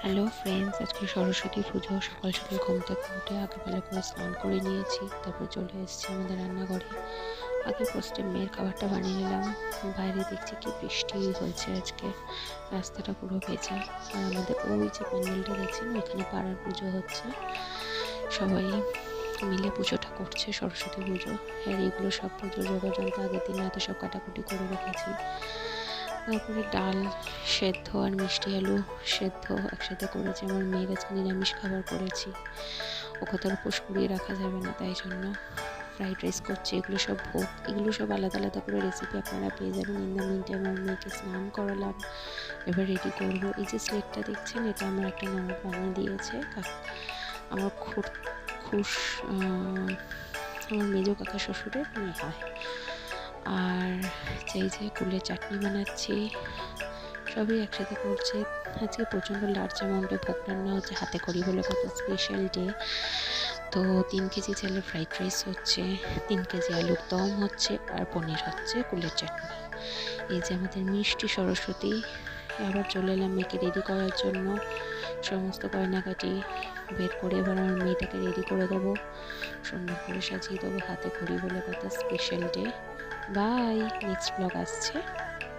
Hello friends, আজকে সরস্বতী পুজো। সকাল সকাল ঘুম থেকে উঠে আগে ভালো করে স্নান করে নিয়েছি, তারপর চলে এসেছি আমাদের রান্নাঘরে। আগে ফার্স্টে মেয়ের খাবারটা বানিয়ে নিলাম। বাইরে দেখছি কি বৃষ্টি হয়েছে আজকে, রাস্তাটা পুরো ভেজা। আর আমাদের ওই যে প্যান্ডেলটা দেখছেন, ওইখানে পাড়ার পুজো হচ্ছে, সবাই মিলে পুজোটা করছে, সরস্বতী পুজো। আর এইগুলো সব পুজো যোগাযন্ত্র আগের দিন রাতে সব কাটাকুটি করে রেখেছি। তারপরে ডাল সেদ্ধ আর মিষ্টি আলু সেদ্ধ একসাথে করেছি। আমার মেয়ের আজকে নিরামিষ খাবার করেছি, ওকে তো আর উপোস করিয়ে রাখা যাবে না, তাই জন্য ফ্রাইড রাইস করছি। এগুলো সব ভোগ, এগুলো সব আলাদা আলাদা করে রেসিপি আপনারা পেয়ে যাবেন। ইন দ্য মিন টাইম আমার মেয়েকে স্নান করালাম, এবার রেডি করবো। এই যে স্লেটটা দেখছেন, এটা আমার একটা ননদ বানিয়ে দিয়েছে। আমার খুশ আমার মেজো কাকা শ্বশুরের মেয়ে হয়। আর যেই যে কুলের চাটনি বানাচ্ছি, সবই একসাথে করছে। আজকে প্রচণ্ড লার্জ অ্যামাউন্টে ভোগ রান্না হচ্ছে, হাতে করি বলে কত স্পেশাল ডে। তো 3 কেজি চালে ফ্রাইড রাইস হচ্ছে, 3 কেজি আলুর দম হচ্ছে, আর পনির হচ্ছে, কুলের চাটনি। এই যে আমাদের মিষ্টি সরস্বতী। আবার চলে এলাম মেয়েকে রেডি করার জন্য। সমস্ত গয়নাগাটি বের করে এবার আমার মেয়েটাকে রেডি করে দেবো, সুন্দর করে সাজিয়ে দেবো। হাতে করি বলে কথা, special day. Bye, next blog আসছে।